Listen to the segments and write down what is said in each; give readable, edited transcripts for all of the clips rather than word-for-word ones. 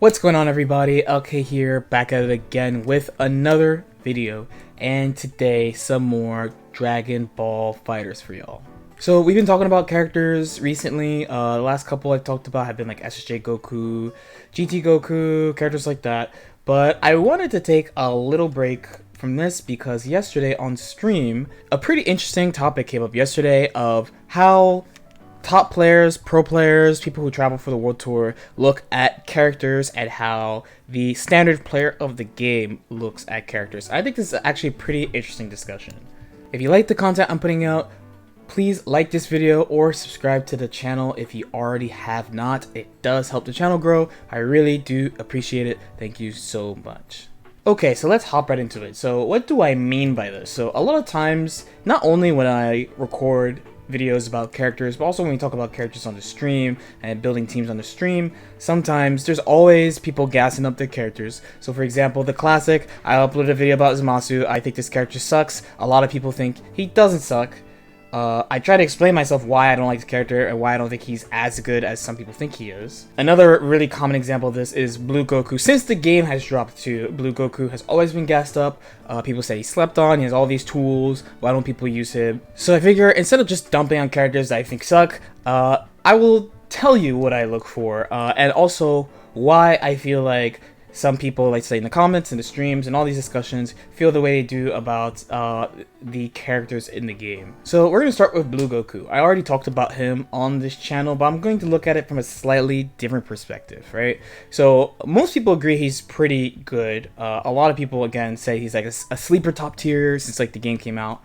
What's going on, everybody? LK here, back at it again with another video, and today some more Dragon Ball Fighters for y'all. So we've been talking about characters recently. The last couple I talked about have been like SSJ Goku, GT Goku, characters like that. But I wanted to take a little break from this because yesterday on stream, a pretty interesting topic came up yesterday of how top players, pro players, people who travel for the World Tour look at characters and how the standard player of the game looks at characters. I think this is actually a pretty interesting discussion. If you like the content I'm putting out, please like this video or subscribe to the channel if you already have not. It does help the channel grow. I really do appreciate it. Thank you so much. Okay, so let's hop right into it. So what do I mean by this? So a lot of times, not only when I record videos about characters, but also when we talk about characters on the stream and building teams on the stream, sometimes there's always people gassing up their characters. So for example, the classic, I uploaded a video about Zamasu. I think this character sucks. A lot of people think he doesn't suck. I try to explain myself why I don't like the character and why I don't think he's as good as some people think he is. Another really common example of this is Blue Goku. Since the game has dropped too, Blue Goku has always been gassed up. People say he slept on, he has all these tools, why don't people use him? So I figure instead of just dumping on characters that I think suck, I will tell you what I look for, and also why I feel like some people, like say in the comments and the streams and all these discussions, feel the way they do about the characters in the game. So we're going to start with Blue Goku. I already talked about him on this channel, but I'm going to look at it from a slightly different perspective, right? So most people agree he's pretty good. A lot of people, again, say he's like a sleeper top tier since like the game came out.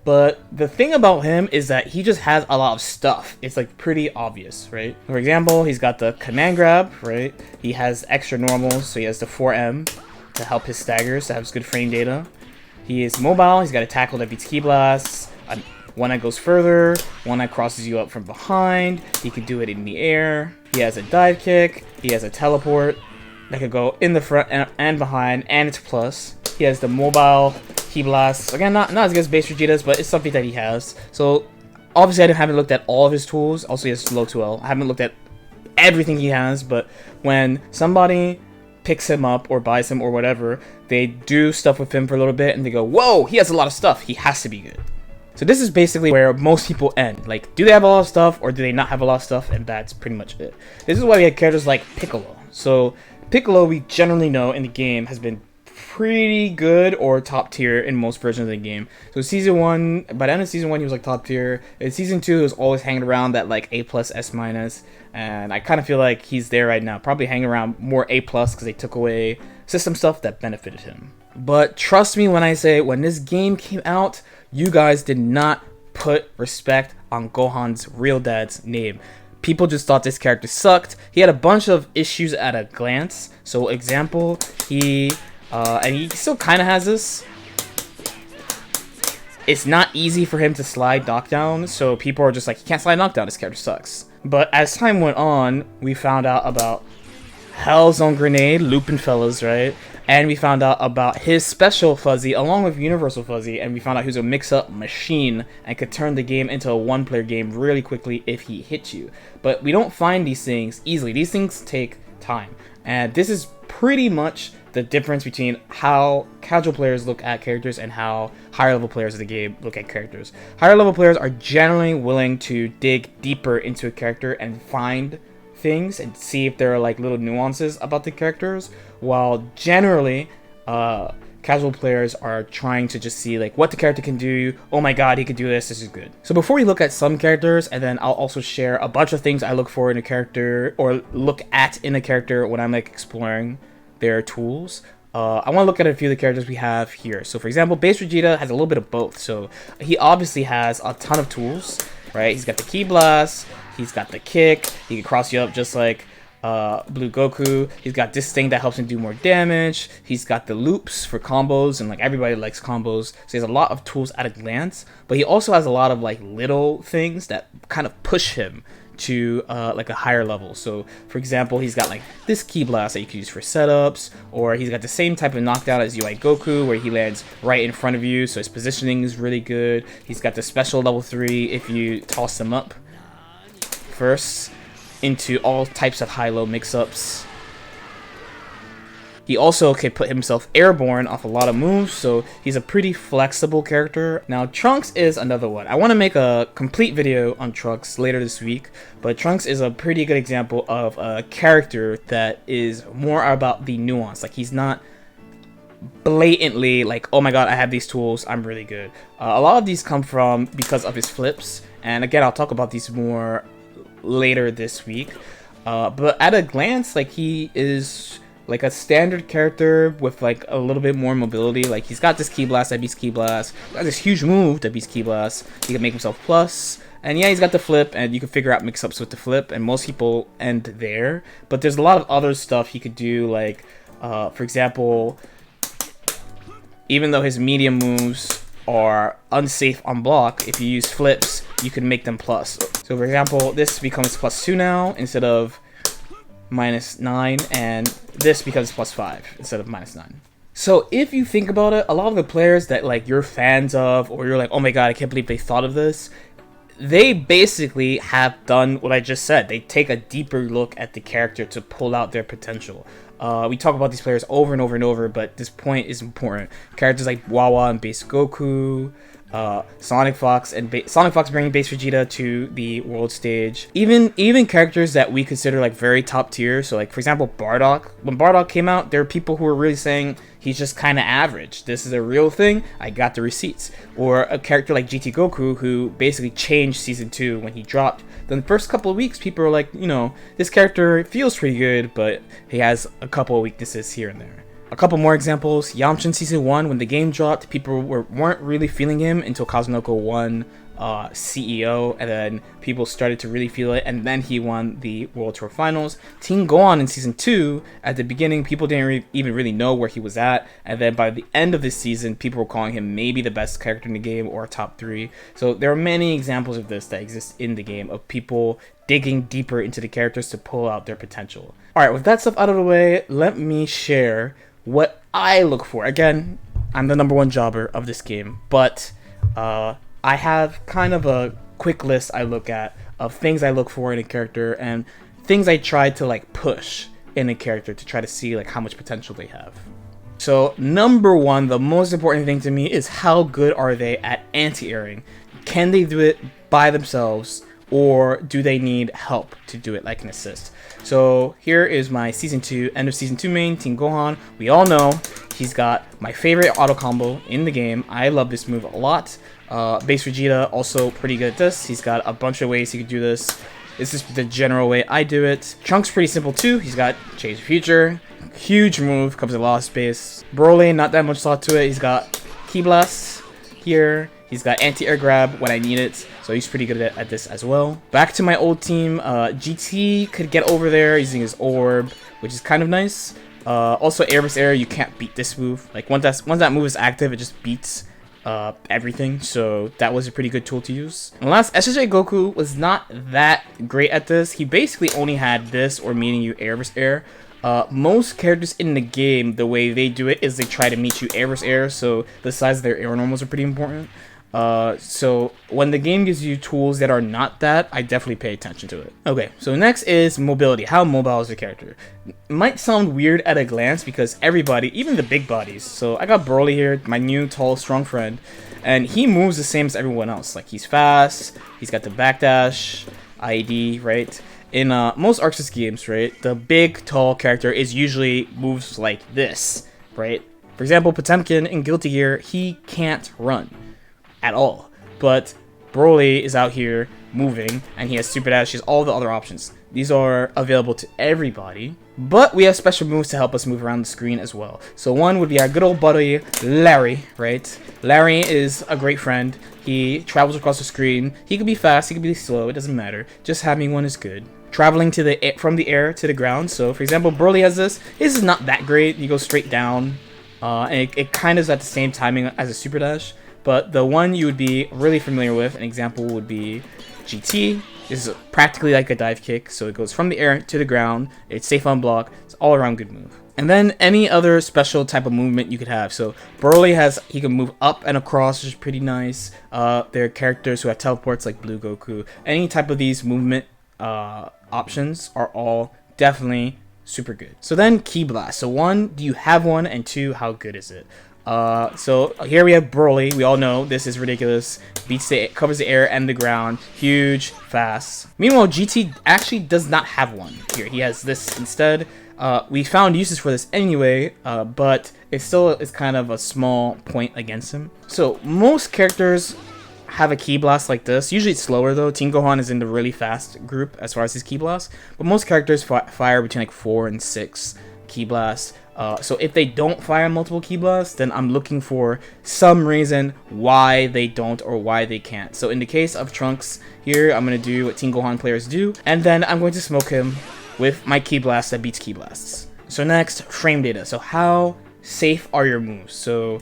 But the thing about him is that he just has a lot of stuff. It's like pretty obvious, right? For example, he's got the command grab, right? He has extra normals, so he has the 4M to help his staggers, to have his good frame data. He is mobile, he's got a tackle that beats key blasts, one that goes further, one that crosses you up from behind. He can do it in the air. He has a dive kick, he has a teleport that could go in the front and behind, and it's plus. He has the mobile key blasts. Again, not as good as base Vegeta's, but it's something that he has. So obviously I haven't looked at all of his tools. Also he has low 2L. I haven't looked at everything he has, but when somebody picks him up or buys him or whatever, they do stuff with him for a little bit and they go, whoa, he has a lot of stuff, he has to be good. So this is basically where most people end. Like, do they have a lot of stuff or do they not have a lot of stuff? And that's pretty much it. This is why we have characters like Piccolo. So Piccolo, we generally know in the game, has been pretty good or top tier in most versions of the game. So season 1, by the end of season 1 he was like top tier. In season 2 he was always hanging around that like A+, S-, and I kind of feel like he's there right now, probably hanging around more A+ because they took away system stuff that benefited him. But trust me when I say, when this game came out, you guys did not put respect on Gohan's real dad's name. People just thought this character sucked. He had a bunch of issues at a glance. So example, and he still kind of has this. It's not easy for him to slide knockdown, so people are just like, he can't slide knockdown, this character sucks. But as time went on, we found out about Hell's Own Grenade, Lupin Fellas, right? And we found out about his special Fuzzy along with Universal Fuzzy, and we found out he was a mix-up machine and could turn the game into a one-player game really quickly if he hit you. But we don't find these things easily. These things take time. And this is pretty much the difference between how casual players look at characters and how higher level players of the game look at characters. Higher level players are generally willing to dig deeper into a character and find things and see if there are like little nuances about the characters, while generally casual players are trying to just see like what the character can do. Oh my god, he could do this, this is good. So before we look at some characters, and then I'll also share a bunch of things I look for in a character or look at in a character when I'm like exploring their tools, I want to look at a few of the characters we have here. So for example, Base Vegeta has a little bit of both. So he obviously has a ton of tools, right? He's got the Ki Blast, he's got the kick, he can cross you up just like Blue Goku. He's got this thing that helps him do more damage. He's got the loops for combos, and like everybody likes combos, so he has a lot of tools at a glance. But he also has a lot of like little things that kind of push him to like a higher level. So for example, he's got like this Ki Blast that you can use for setups, or he's got the same type of knockdown as UI Goku where he lands right in front of you, so his positioning is really good. He's got the special level 3 if you toss him up first into all types of high-low mix-ups. He also can put himself airborne off a lot of moves, so he's a pretty flexible character. Now, Trunks is another one. I want to make a complete video on Trunks later this week, but Trunks is a pretty good example of a character that is more about the nuance. Like, he's not blatantly like, oh my god, I have these tools, I'm really good. A lot of these come from because of his flips, and again, I'll talk about these more later this week. But at a glance, like, he is like a standard character with like a little bit more mobility. Like, he's got this Ki Blast that beats Ki Blast, got this huge move that beats Ki Blast, he can make himself plus, and yeah, he's got the flip, and you can figure out mix-ups with the flip, and most people end there. But there's a lot of other stuff he could do, like, for example, even though his medium moves are unsafe on block, if you use flips, you can make them plus. So for example, this becomes +2 now instead of -9, and this becomes +5 instead of -9. So if you think about it, a lot of the players that like you're fans of, or you're like, oh my god, I can't believe they thought of this, they basically have done what I just said. They take a deeper look at the character to pull out their potential. We talk about these players over and over and over, but this point is important. Characters like Wawa and Base Goku, Sonic Fox bringing Base Vegeta to the world stage. Even characters that we consider like very top tier. So like, for example, Bardock. When Bardock came out, there were people who were really saying he's just kind of average. This is a real thing. I got the receipts. Or a character like GT Goku, who basically changed Season 2 when he dropped. Then the first couple of weeks, people were like, you know, this character feels pretty good, but he has a couple of weaknesses here and there. A couple more examples. Yamcha Season 1, when the game dropped, people weren't really feeling him until Kazunoko won CEO, and then people started to really feel it, and then he won the World Tour Finals. Teen Gohan in Season 2, at the beginning, people didn't even really know where he was at, and then by the end of this season, people were calling him maybe the best character in the game, or top 3. So there are many examples of this that exist in the game, of people digging deeper into the characters to pull out their potential. Alright, with that stuff out of the way, let me share what I look for. Again, I'm the #1 jobber of this game, but I have kind of a quick list I look at of things I look for in a character and things I try to like push in a character to try to see like how much potential they have. So #1, the most important thing to me is how good are they at anti-airing? Can they do it by themselves, or do they need help to do it, like an assist? So here is my Season 2, end of Season 2 main, Teen Gohan. We all know he's got my favorite auto combo in the game. I love this move a lot. Base Vegeta, also pretty good at this. He's got a bunch of ways he could do this. This is the general way I do it. Trunks pretty simple too. He's got Change the Future. Huge move, comes with a lot of space. Broly, not that much thought to it. He's got Ki Blast here. He's got anti-air grab when I need it, so he's pretty good at this as well. Back to my old team, GT could get over there using his orb, which is kind of nice. Also, air vs air, you can't beat this move. Like, once that move is active, it just beats everything, so that was a pretty good tool to use. And last, SSJ Goku was not that great at this. He basically only had this, or meeting you air vs air. Most characters in the game, the way they do it is they try to meet you air vs air, so the size of their air normals are pretty important. So when the game gives you tools that are not that, I definitely pay attention to it. Okay, so next is mobility. How mobile is the character? It might sound weird at a glance because everybody, even the big bodies. So I got Broly here, my new tall, strong friend, and he moves the same as everyone else. Like, he's fast, he's got the backdash, IED, right? In most Arc Sys games, right, the big, tall character is usually moves like this, right? For example, Potemkin in Guilty Gear, he can't run at all, but Broly is out here moving, and he has Super Dash, he has all the other options. These are available to everybody, but we have special moves to help us move around the screen as well. So one would be our good old buddy, Larry, right? Larry is a great friend. He travels across the screen. He can be fast, he can be slow, it doesn't matter. Just having one is good. Traveling to from the air to the ground. So for example, Broly has this. His is not that great. He goes straight down, and it kind of is at the same timing as a Super Dash. But the one you would be really familiar with, an example would be GT. This is practically like a dive kick, so it goes from the air to the ground. It's safe on block. It's all around good move. And then any other special type of movement you could have. So Broly he can move up and across, which is pretty nice. There are characters who have teleports like Blue Goku. Any type of these movement options are all definitely super good. So then Ki Blast. So 1, do you have one? And 2, how good is it? So here we have Broly. We all know this is ridiculous. Covers the air and the ground. Huge, fast. Meanwhile, GT actually does not have one here. He has this instead. We found uses for this anyway, but it still is kind of a small point against him. So most characters have a Ki Blast like this. Usually it's slower though. Teen Gohan is in the really fast group as far as his Ki Blast, but most characters fire between like 4 and 6 Ki Blasts. So if they don't fire multiple Ki Blasts, then I'm looking for some reason why they don't or why they can't. So in the case of Trunks here, I'm going to do what Teen Gohan players do, and then I'm going to smoke him with my Ki Blast that beats Ki Blasts. So next, frame data. So how safe are your moves? So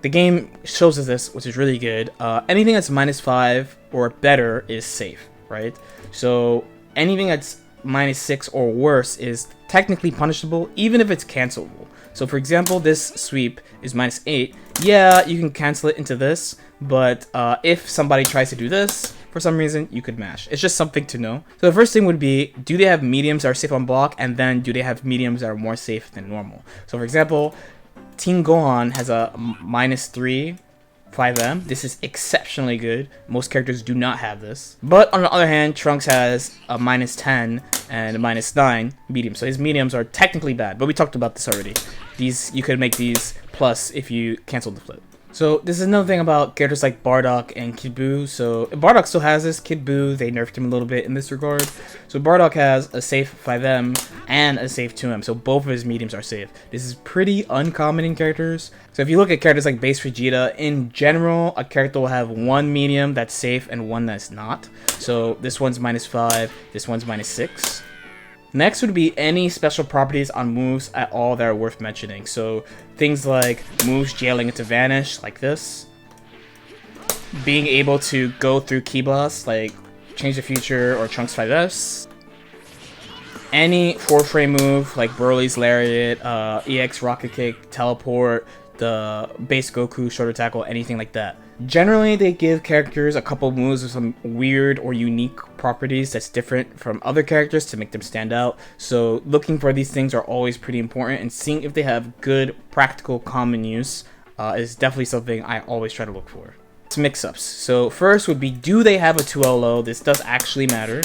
the game shows us this, which is really good. Anything that's -5 or better is safe, right? So anything that's -6 or worse is technically punishable, even if it's cancelable. So for example, this sweep is -8. Yeah, you can cancel it into this, but if somebody tries to do this, for some reason, you could mash. It's just something to know. So the first thing would be, do they have mediums that are safe on block, and then do they have mediums that are more safe than normal? So for example, Teen Gohan has a -3 5M. This is exceptionally good. Most characters do not have this. But on the other hand, Trunks has a -10 and a -9 medium. So his mediums are technically bad, but we talked about this already. These, you could make these plus if you cancel the flip. So this is another thing about characters like Bardock and Kid Buu. So Bardock still has this. Kid Buu, they nerfed him a little bit in this regard. So Bardock has a safe 5M and a safe 2M. So both of his mediums are safe. This is pretty uncommon in characters. So if you look at characters like Base Vegeta, in general, a character will have one medium that's safe and one that's not. So this one's -5, this one's -6. Next would be any special properties on moves at all that are worth mentioning. So things like moves jailing it to vanish, like this. Being able to go through Ki Blasts, like Change the Future or Trunks 5S. Any 4-frame move, like Broly's Lariat, EX Rocket Kick, Teleport, the base Goku shoulder tackle, anything like that. Generally, they give characters a couple moves with some weird or unique properties that's different from other characters to make them stand out. So looking for these things are always pretty important, and seeing if they have good, practical, common use is definitely something I always try to look for. Mix-ups. So first would be, do they have a 2L low? This does actually matter.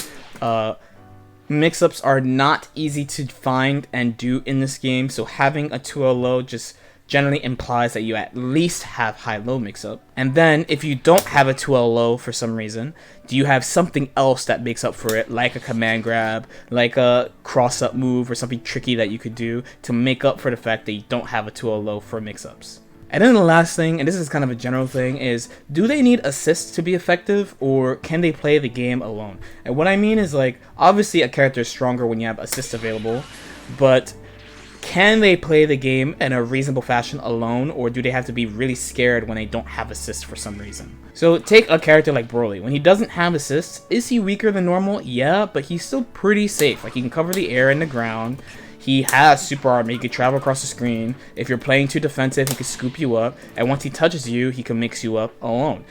Mix-ups are not easy to find and do in this game, so having a 2L low just generally implies that you at least have high-low mix-up. And then, if you don't have a 2L low for some reason, do you have something else that makes up for it, like a command grab, like a cross-up move, or something tricky that you could do to make up for the fact that you don't have a 2L low for mix-ups? And then the last thing, and this is kind of a general thing, is do they need assists to be effective, or can they play the game alone? And what I mean is, like, obviously a character is stronger when you have assists available, but can they play the game in a reasonable fashion alone, or do they have to be really scared when they don't have assists for some reason? So take a character like Broly. When he doesn't have assists, is he weaker than normal? Yeah, but he's still pretty safe. Like, he can cover the air and the ground. He has super armor. He can travel across the screen. If you're playing too defensive, he can scoop you up. And once he touches you, he can mix you up alone.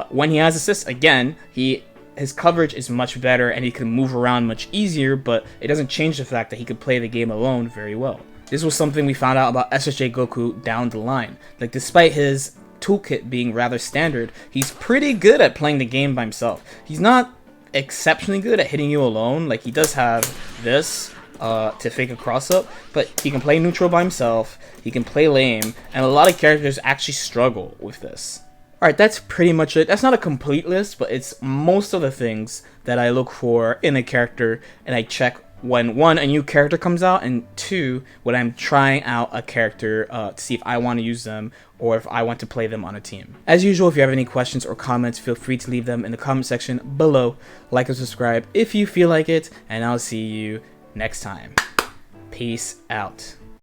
When he has assists, again, his coverage is much better and he can move around much easier, but it doesn't change the fact that he could play the game alone very well. This was something we found out about SSJ Goku down the line. Like, despite his toolkit being rather standard, he's pretty good at playing the game by himself. He's not exceptionally good at hitting you alone. Like, he does have this to fake a cross-up, but he can play neutral by himself, he can play lame, and a lot of characters actually struggle with this. Alright, that's pretty much it. That's not a complete list, but it's most of the things that I look for in a character, and I check when, 1, a new character comes out, and 2, when I'm trying out a character to see if I want to use them or if I want to play them on a team. As usual, if you have any questions or comments, feel free to leave them in the comment section below. Like and subscribe if you feel like it, and I'll see you next time. Peace out.